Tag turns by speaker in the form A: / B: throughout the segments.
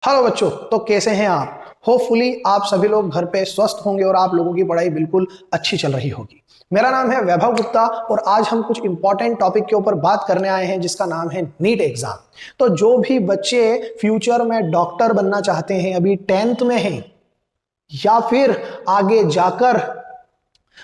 A: Hello बच्चों, तो कैसे हैं आप। होपफुली आप सभी लोग घर पे स्वस्थ होंगे और आप लोगों की पढ़ाई बिल्कुल अच्छी चल रही होगी। मेरा नाम है वैभव गुप्ता और आज हम कुछ इंपॉर्टेंट टॉपिक के ऊपर बात करने आए हैं जिसका नाम है नीट एग्जाम। तो जो भी बच्चे फ्यूचर में डॉक्टर बनना चाहते हैं, अभी 10th में हैं या फिर आगे जाकर,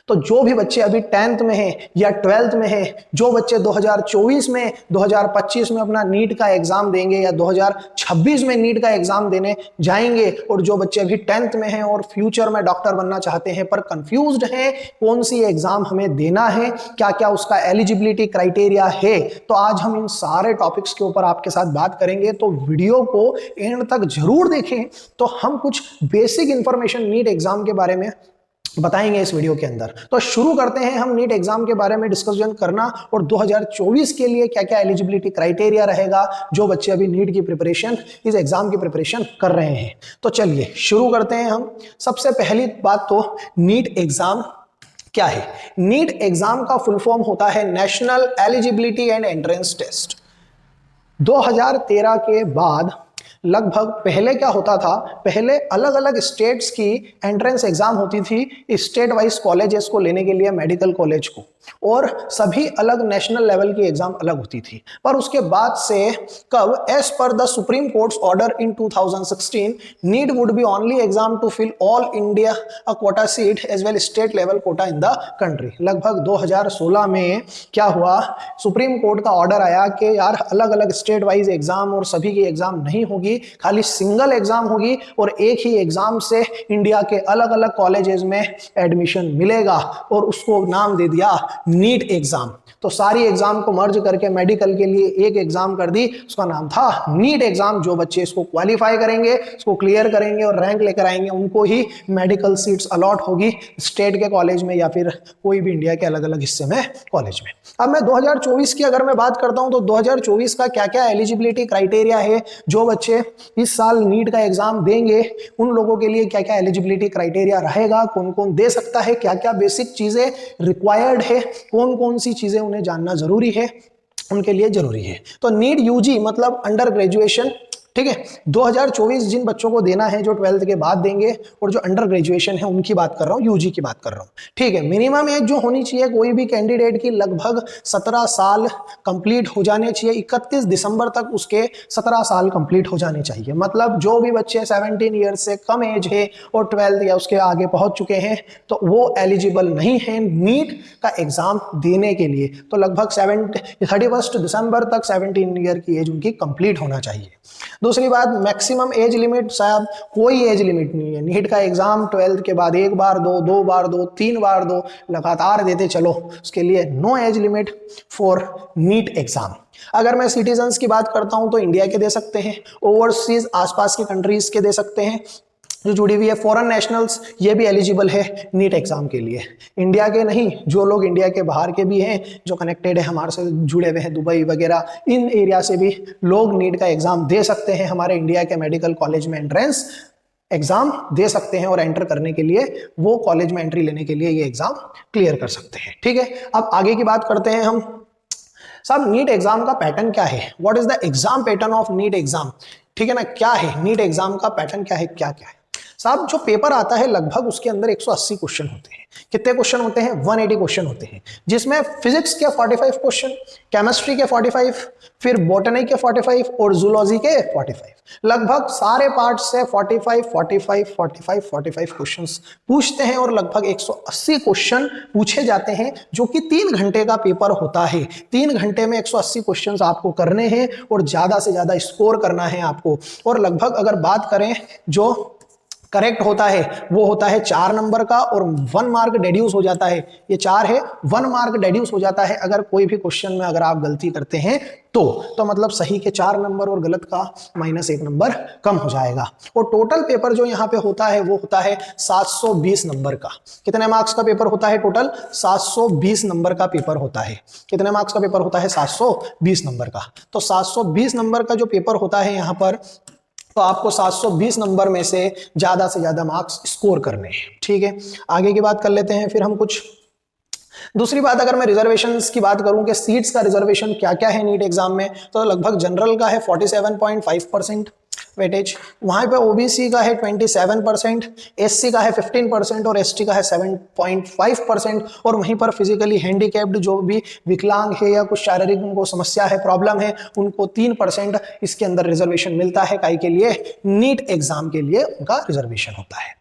A: तो जो भी बच्चे अभी 10th में हैं या 12th में हैं, जो बच्चे 2024 में 2025 में अपना नीट का एग्जाम देंगे या 2026 में नीट का एग्जाम देने जाएंगे, और जो बच्चे अभी 10th में हैं और फ्यूचर में डॉक्टर बनना चाहते हैं पर कंफ्यूज्ड हैं कौन सी एग्जाम हमें देना है, क्या क्या उसका एलिजिबिलिटी क्राइटेरिया है, तो आज हम इन सारे टॉपिक्स के ऊपर आपके साथ बात करेंगे। तो वीडियो को एंड तक जरूर देखें। तो हम कुछ बेसिक इंफॉर्मेशन नीट एग्जाम के बारे में बताएंगे इस वीडियो के अंदर। तो शुरू करते हैं हम नीट एग्जाम के बारे में डिस्कशन करना, और 2024 के लिए क्या क्या एलिजिबिलिटी क्राइटेरिया रहेगा जो बच्चे अभी नीट की प्रिपरेशन, इस एग्जाम की प्रिपरेशन कर रहे हैं। तो चलिए शुरू करते हैं हम। सबसे पहली बात तो नीट एग्जाम क्या है। नीट एग्जाम का फुल फॉर्म होता है national eligibility and entrance test. 2013 के बाद लगभग पहले क्या होता था, पहले अलग अलग स्टेट्स की एंट्रेंस एग्जाम होती थी स्टेट वाइज कॉलेजेस को लेने के लिए, मेडिकल कॉलेज को, और सभी अलग नेशनल लेवल की एग्जाम अलग होती थी। पर उसके बाद से कब, as per the Supreme Court's order in 2016, NEET would be only exam to fill all India a quota seat as well state level quota in the country. लगभग 2016 में क्या हुआ, सुप्रीम कोर्ट का ऑर्डर आया कि यार अलग अलग स्टेट वाइज एग्जाम और सभी की एग्जाम नहीं होगी, खाली सिंगल एग्जाम होगी और एक ही एग्जाम से इंडिया के अलग अलग कॉलेजेस में एडमिशन मिलेगा, और उसको नाम दे दिया नीट एग्जाम। तो सारी एग्जाम को मर्ज करके मेडिकल के लिए एक एग्जाम कर दी, उसका नाम था नीट एग्जाम। जो बच्चे इसको क्वालिफाई करेंगे, इसको क्लियर करेंगे और रैंक लेकर आएंगे, उनको ही मेडिकल सीट्स अलॉट होगी स्टेट के कॉलेज में या फिर कोई भी इंडिया के अलग अलग हिस्से में कॉलेज में। अब मैं 2024 की अगर मैं बात करता हूं तो 2024 का क्या क्या एलिजिबिलिटी क्राइटेरिया है, जो बच्चे इस साल नीट का एग्जाम देंगे उन लोगों के लिए क्या क्या एलिजिबिलिटी क्राइटेरिया रहेगा, कौन कौन दे सकता है, क्या क्या बेसिक चीजें रिक्वायर्ड है, कौन कौन सी चीजें उन्हें जानना जरूरी है, उनके लिए जरूरी है। तो नीट यूजी मतलब अंडर ग्रेजुएशन, ठीक है। 2024 जिन बच्चों को देना है जो 12th के बाद देंगे, और जो अंडर ग्रेजुएशन है उनकी बात कर रहा हूं, यूजी की बात कर रहा हूं, ठीक है। मिनिमम एज जो होनी चाहिए कोई भी कैंडिडेट की, लगभग 17 साल कंप्लीट हो जाने चाहिए। 31 दिसंबर तक उसके 17 साल कंप्लीट हो जाने चाहिए। मतलब जो भी बच्चे 17 ईयर्स से कम एज है और 12th या उसके आगे पहुंच चुके हैं तो वो एलिजिबल नहीं है नीट का एग्जाम देने के लिए। तो लगभग 31 दिसंबर तक 17 ईयर की एज उनकी कंप्लीट होना चाहिए। दूसरी बात, मैक्सिमम एज लिमिट साहब कोई एज लिमिट नहीं है। नीट का एग्जाम 12th के बाद एक बार दो, 2 बार दो, 3 बार दो, लगातार देते चलो, उसके लिए no age limit for NEET exam. अगर मैं सिटीजन्स की बात करता हूं तो इंडिया के दे सकते हैं, ओवरसीज आसपास की कंट्रीज के दे सकते हैं जो जुड़ी हुई है, फॉरेन नेशनल्स ये भी एलिजिबल है नीट एग्जाम के लिए। इंडिया के नहीं, जो लोग इंडिया के बाहर के भी हैं, जो कनेक्टेड है हमारे से जुड़े हुए हैं, दुबई वगैरह, इन एरिया से भी लोग नीट का एग्जाम दे सकते हैं। हमारे इंडिया के मेडिकल कॉलेज में एंट्रेंस एग्जाम दे सकते हैं और एंटर करने के लिए, वो कॉलेज में एंट्री लेने के लिए ये एग्जाम क्लियर कर सकते हैं, ठीक है। अब आगे की बात करते हैं हम। साहब नीट एग्जाम का पैटर्न क्या है, what is the exam pattern of NEET exam, ठीक है ना। क्या है नीट एग्जाम का पैटर्न, क्या है, क्या क्या है साहब। जो पेपर आता है लगभग उसके अंदर 180 क्वेश्चन होते हैं। कितने क्वेश्चन होते हैं, 180 क्वेश्चन होते हैं, जिसमें फिजिक्स के 45 क्वेश्चन, केमिस्ट्री के 45, फिर बॉटनी के 45 और जूलॉजी के 45। लगभग सारे पार्ट से 45 क्वेश्चंस पूछते हैं, और लगभग 180 क्वेश्चन पूछे जाते हैं, जो कि 3 घंटे का पेपर होता है। 3 घंटे में 180 क्वेश्चंस आपको करने हैं और ज्यादा से ज्यादा स्कोर करना है आपको। और लगभग अगर बात करें जो करेक्ट होता है वो होता है 4 नंबर का, और 1 मार्क डेड्यूस हो जाता है। ये 4 है, 1 मार्क डेड्यूस हो जाता है अगर कोई भी क्वेश्चन में अगर आप गलती करते हैं तो मतलब सही के 4 नंबर और गलत का -1 नंबर कम हो जाएगा। और टोटल पेपर जो यहाँ पे होता है वो होता है 720 नंबर का। कितने मार्क्स का पेपर होता है टोटल, 720 नंबर का पेपर होता है। कितने मार्क्स का पेपर होता है, 720 नंबर का। तो 720 नंबर का जो पेपर होता है यहाँ पर, तो आपको 720 नंबर में से ज्यादा मार्क्स स्कोर करने हैं, ठीक है। आगे की बात कर लेते हैं फिर हम कुछ। दूसरी बात, अगर मैं रिजर्वेशंस की बात करूं कि सीट्स का रिजर्वेशन क्या क्या है नीट एग्जाम में, तो लगभग जनरल का है 47.5%, वेटेज। वहाँ पे ओबीसी का है 27%, एससी का है 15% और एसटी का है 7.5%। और वहीं पर फिजिकली हैंडीकैप्ड जो भी विकलांग है या कुछ शारीरिक उनको समस्या है, प्रॉब्लम है, उनको 3% इसके अंदर रिजर्वेशन मिलता है। काई के लिए? नीट एग्जाम के लिए उनका रिजर्वेशन होता है।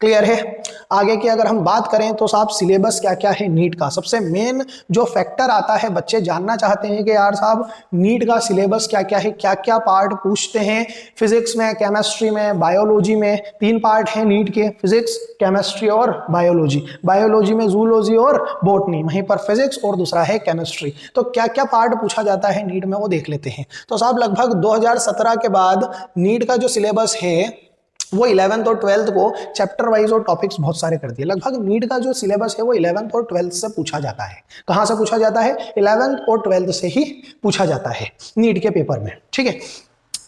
A: क्लियर है? आगे की अगर हम बात करें तो साहब सिलेबस क्या क्या है नीट का। सबसे मेन जो फैक्टर आता है, बच्चे जानना चाहते हैं कि यार साहब नीट का सिलेबस क्या क्या है, क्या क्या पार्ट पूछते हैं। फिजिक्स में, केमिस्ट्री में, बायोलॉजी में 3 पार्ट हैं नीट के, फिजिक्स, केमिस्ट्री और बायोलॉजी। बायोलॉजी में जूलॉजी और बॉटनी, वहीं पर फिजिक्स और दूसरा है केमिस्ट्री। तो क्या क्या पार्ट पूछा जाता है नीट में वो देख लेते हैं। तो साहब लगभग 2017 के बाद नीट का जो सिलेबस है वो 11th और 12th को चैप्टर वाइज और टॉपिक्स बहुत सारे कर दिए। लगभग नीट का जो सिलेबस है वो 11th और 12th से पूछा जाता है। कहाँ से पूछा जाता है? 11th और 12th से ही पूछा जाता है नीट के पेपर में। ठीक है।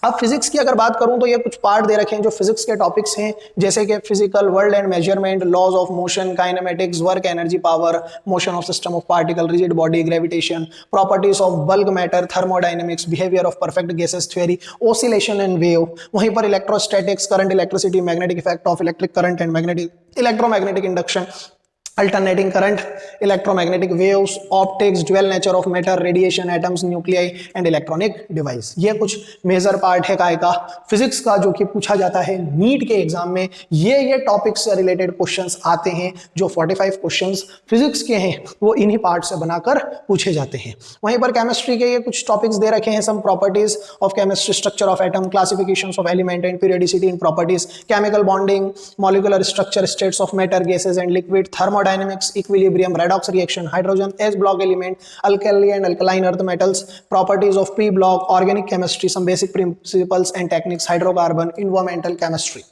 A: अब फिजिक्स की अगर बात करूं तो ये कुछ पार्ट दे रखे हैं जो फिजिक्स के टॉपिक्स हैं, जैसे कि physical world and measurement, laws of motion, kinematics, work, energy, power, motion of system of particle, rigid body, gravitation, properties of bulk matter, thermodynamics, behaviour of perfect gases theory, oscillation and wave. वहीं पर electrostatics, current, electricity, magnetic effect of electric current and magnetic electromagnetic induction, alternating current, electromagnetic waves, optics, dual nature of matter, radiation, atoms, nuclei and electronic device। ये कुछ major part है काय का physics का जो कि पूछा जाता है नीट के एग्जाम में। ये टॉपिक्स से रिलेटेड क्वेश्चंस आते हैं। जो 45 क्वेश्चंस फिजिक्स के हैं वो इन्हीं पार्ट से बनाकर पूछे जाते हैं। वहीं पर केमिस्ट्री के ये कुछ टॉपिक्स दे रखे हैं, some properties of chemistry, structure of atom, classifications of element and periodicity in properties, chemical bonding, molecular structure, states of matter, gases and liquid, thermodynamics, equilibrium, redox reaction, hydrogen S block element, alkali and alkaline earth metals, properties of P block, organic chemistry, some basic principles and techniques, hydrocarbon, environmental chemistry।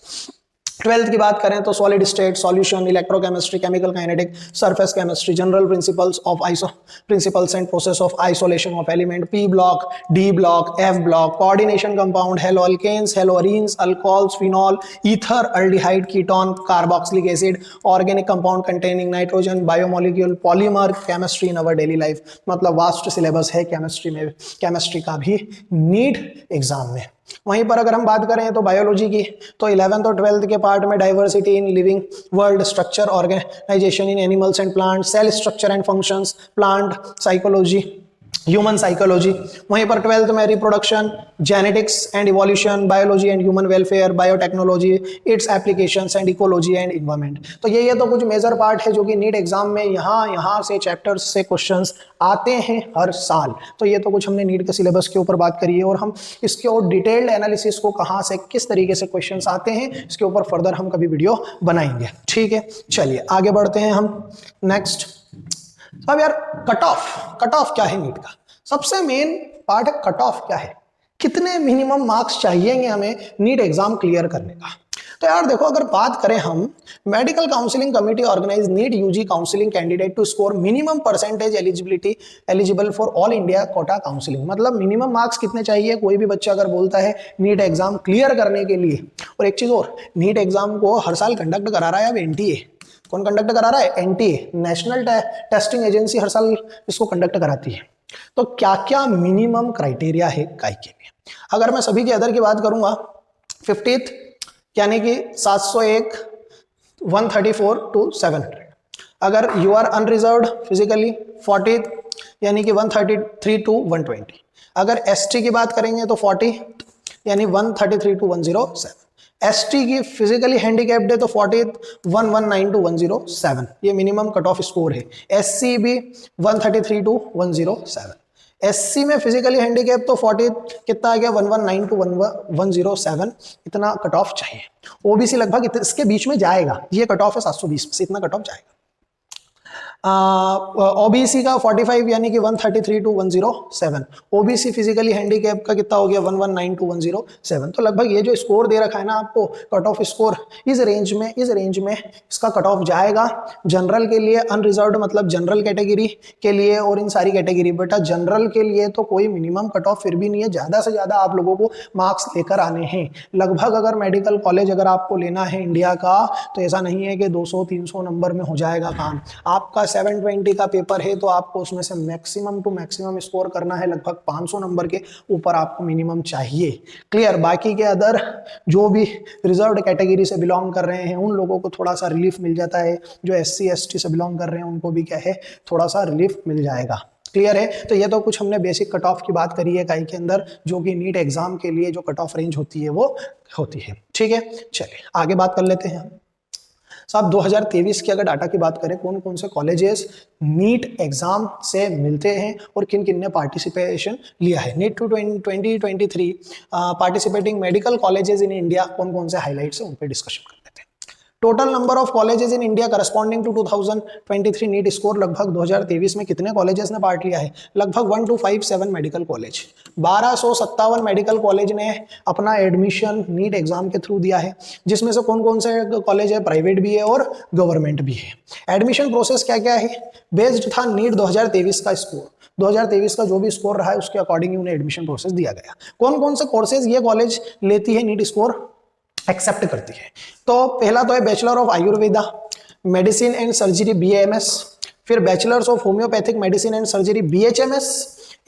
A: 12th की बात करें तो solid state solution, electrochemistry, chemical kinetic, surface chemistry, general principles and process of isolation of element, P block, D block, F block, coordination compound, haloalkanes, haloarenes, alcohols, phenol, ether, aldehyde, ketone, carboxylic acid, organic compound containing nitrogen, biomolecule, polymer, chemistry in our daily life. मतलब vast syllabus है chemistry में, chemistry का भी NEET exam में। वहीं पर अगर हम बात करें तो बायोलॉजी की, तो 11th और 12th के पार्ट में diversity in living world, structure organisation in animals and plant, cell structure and functions, plant psychology, human psychology. वहीं पर 12th में reproduction, genetics and evolution, biology and human welfare, biotechnology, its applications and ecology and environment. तो ये तो कुछ major part है जो कि नीट एग्जाम में यहाँ से चैप्टर्स से क्वेश्चंस आते हैं हर साल। तो ये तो कुछ हमने नीट के सिलेबस के ऊपर बात करी है, और हम इसके और डिटेल्ड एनालिसिस को कहाँ से किस तरीके से क्वेश्चंस आते हैं इसके ऊपर फर्दर हम कभी वीडियो बनाएंगे। ठीक है, चलिए आगे बढ़ते हैं हम नेक्स्ट। अब यार कट ऑफ क्या है नीट का? सबसे मेन पार्ट है कट ऑफ क्या है, कितने मिनिमम मार्क्स चाहिए हमें नीट एग्जाम क्लियर करने का। तो यार देखो, अगर बात करें हम, medical counselling committee organise NEET UG counselling candidate to score minimum percentage eligible for all India quota counselling. मतलब मिनिमम मार्क्स कितने चाहिए कोई भी बच्चा अगर बोलता है नीट एग्जाम क्लियर करने के लिए। और एक चीज और, नीट एग्जाम को हर साल कंडक्ट करा रहा है अब एनटीए। कौन कंडक्ट करा रहा है? एनटीए, नेशनल टेस्टिंग एजेंसी हर साल इसको कंडक्ट कराती है। तो क्या क्या मिनिमम क्राइटेरिया है काय के लिए? अगर मैं सभी के अदर की बात करूंगा, 50th यानी कि 701, 134 to 700। अगर you are unreserved physically 40th यानी कि 133 to 120। अगर एसटी की बात करेंगे तो 40 यानी 133 to 107। एसटी की फिजिकली हैंडीकैप्ड है तो 40th 119 to 107, ये मिनिमम कट ऑफ स्कोर है। एससी भी 133 to 107। एससी में फिजिकली हैंडीकैप तो 40th कितना आ गया 119 to 107, इतना कट ऑफ चाहिए। ओबीसी लगभग इसके बीच में जाएगा, ये कट ऑफ है 720 से, इतना कट ऑफ जाएगा। ओबीसी का 45 यानी कि 133 to 107। ओबीसी फिजिकली हैंडीकैप का कितना हो गया 119 to 107। तो लगभग ये जो स्कोर दे रखा है ना आपको, कट ऑफ स्कोर इस रेंज में इसका कट ऑफ जाएगा। जनरल के लिए अनरिजर्व्ड मतलब जनरल कैटेगरी के लिए और इन सारी कैटेगरी, बेटा जनरल के लिए तो कोई मिनिमम कट ऑफ फिर भी नहीं है, ज्यादा से ज्यादा आप लोगों को मार्क्स लेकर आने हैं। लगभग अगर मेडिकल कॉलेज अगर आपको लेना है इंडिया का, तो ऐसा नहीं है कि 200-300 नंबर में हो जाएगा काम। आपका 720 का पेपर है तो आपको उसमें से मैक्सिमम टू मैक्सिमम स्कोर करना है, लगभग 500 नंबर के ऊपर आपको मिनिमम चाहिए। क्लियर। बाकी के अदर जो भी रिजर्व्ड कैटेगरी से बिलोंग कर रहे हैं उन लोगों को थोड़ा सा रिलीफ मिल जाता है, जो SC ST से बिलोंग कर रहे हैं उनको भी क्या है, थोड़ा सा रिलीफ मिल जाएगा। क्लियर है। तो ये तो कुछ हमने बेसिक कट ऑफ की बात करी है काई के अंदर, जो कि नीट एग्जाम के लिए जो कट ऑफ रेंज होती है वो होती है। ठीक है, चलिए आगे बात कर लेते हैं। साहब 2023 की अगर डाटा की बात करें, कौन कौन से कॉलेजेस नीट एग्जाम से मिलते हैं और किन किन ने पार्टिसिपेशन लिया है। NEET to 2023 participating medical colleges in India, कौन कौन से हाईलाइट्स है उन पे डिस्कशन कर लेते हैं। Total number of colleges in India corresponding to 2023 NEET score, लगभग 2023 में कितने कॉलेजेस ने पार्ट लिया है, लगभग 1257 मेडिकल कॉलेज। 1257 मेडिकल कॉलेज ने अपना एडमिशन नीट एग्जाम के थ्रू दिया है, जिसमें से कौन कौन से कॉलेज है, प्राइवेट भी है और गवर्नमेंट भी है। एडमिशन प्रोसेस क्या क्या है, बेस्ड था नीट 2023 का स्कोर, 2023 का जो भी स्कोर रहा है उसके अकॉर्डिंग उन्हें एडमिशन प्रोसेस दिया गया। कौन कौन से कोर्सेज ये कॉलेज लेती है, नीट स्कोर एक्सेप्ट करती है। तो पहला तो है bachelor of Ayurveda medicine and surgery BAMS, फिर bachelors of homeopathic medicine and surgery BHMS,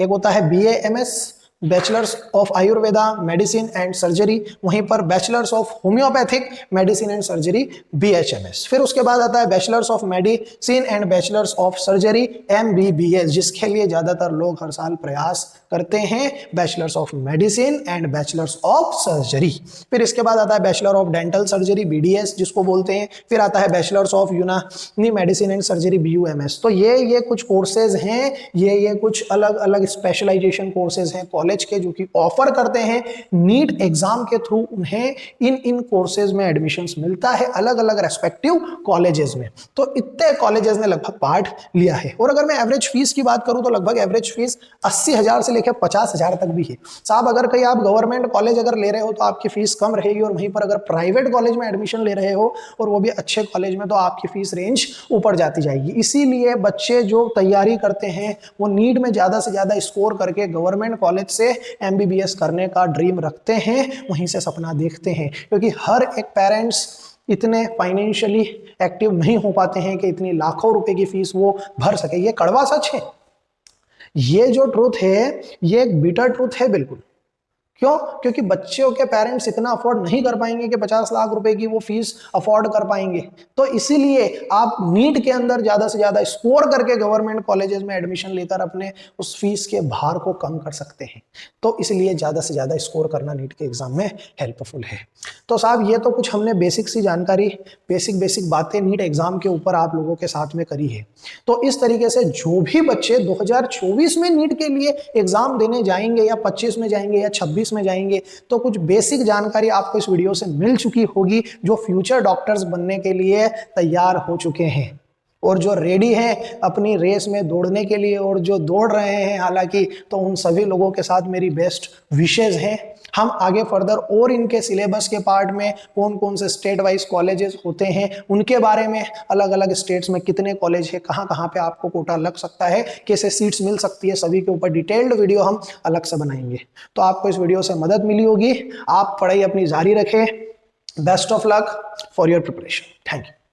A: एक होता है BAMS bachelors of Ayurveda medicine and surgery, वहीं पर bachelors of homeopathic medicine and surgery BHMS। फिर उसके बाद आता है bachelors of medicine and bachelors of surgery MBBS, जिसके लिए ज्यादातर लोग हर साल प्रयास करते हैं, bachelors of medicine and bachelors of surgery. फिर इसके बाद आता है bachelor of dental surgery BDS जिसको बोलते हैं, फिर आता है बैचलर्स ऑफ यूनानी मेडिसिन एंड सर्जरी BUMS। तो ये कुछ कोर्सेज हैं, ये कुछ अलग अलग स्पेशलाइजेशन कोर्सेज हैं कॉलेज के, जो कि ऑफर करते हैं नीट एग्जाम के थ्रू उन्हें इन कोर्सेज में एडमिशंस मिलता है अलग अलग रेस्पेक्टिव कॉलेजेस में। तो इतने कॉलेजेस ने लगभग पार्ट लिया है। और अगर मैं एवरेज फीस की बात करूं तो लगभग एवरेज फीस 80,000 से लेकर 50,000 तक भी है। साहब अगर कहीं आप गवर्नमेंट कॉलेज अगर ले रहे हो तो आपकी फीस कम रहेगी, और वहीं पर अगर प्राइवेट कॉलेज में एडमिशन ले रहे हो और वो भी अच्छे कॉलेज में, तो आपकी फीस रेंज ऊपर जाती जाएगी। इसीलिए बच्चे जो तैयारी करते हैं वो नीट में ज्यादा से ज्यादा स्कोर करके गवर्नमेंट कॉलेज से MBBS करने का ड्रीम रखते हैं, वहीं से सपना देखते हैं, क्योंकि हर एक पेरेंट्स इतने फाइनेंशियली एक्टिव नहीं हो पाते हैं कि इतनी लाखों रुपए की फीस वो भर सके। ये कड़वा सच है, ये जो ट्रूथ है ये एक बिटर ट्रूथ है बिल्कुल। क्यों? क्योंकि बच्चों के पेरेंट्स इतना अफोर्ड नहीं कर पाएंगे कि 50 लाख रुपए की वो फीस अफोर्ड कर पाएंगे। तो इसीलिए आप नीट के अंदर ज्यादा से ज्यादा स्कोर करके गवर्नमेंट कॉलेजेस में एडमिशन लेकर अपने उस फीस के भार को कम कर सकते हैं। तो इसलिए ज्यादा से ज्यादा स्कोर करना नीट के एग्जाम में हेल्पफुल है। तो साहब ये तो कुछ हमने बेसिक सी जानकारी, बेसिक बातें नीट एग्जाम के ऊपर आप लोगों के साथ में करी है। तो इस तरीके से जो भी बच्चे 2024 में नीट के लिए एग्जाम देने जाएंगे, या 25 में जाएंगे, या 26 में जाएंगे, तो कुछ बेसिक जानकारी आपको इस वीडियो से मिल चुकी होगी, जो फ्यूचर डॉक्टर्स बनने के लिए तैयार हो चुके हैं और जो रेडी हैं अपनी रेस में दौड़ने के लिए, और जो दौड़ रहे हैं हालांकि, तो उन सभी लोगों के साथ मेरी बेस्ट विशेज हैं। हम आगे फर्दर और इनके सिलेबस के पार्ट में कौन कौन से स्टेट वाइज कॉलेजेस होते हैं, उनके बारे में, अलग अलग स्टेट्स में कितने कॉलेज है, कहाँ कहाँ पे आपको कोटा लग सकता है, कैसे सीट्स मिल सकती है, सभी के ऊपर डिटेल्ड वीडियो हम अलग से बनाएंगे। तो आपको इस वीडियो से मदद मिली होगी। आप पढ़ाई अपनी जारी रखें। Best of luck for your preparation. Thank you.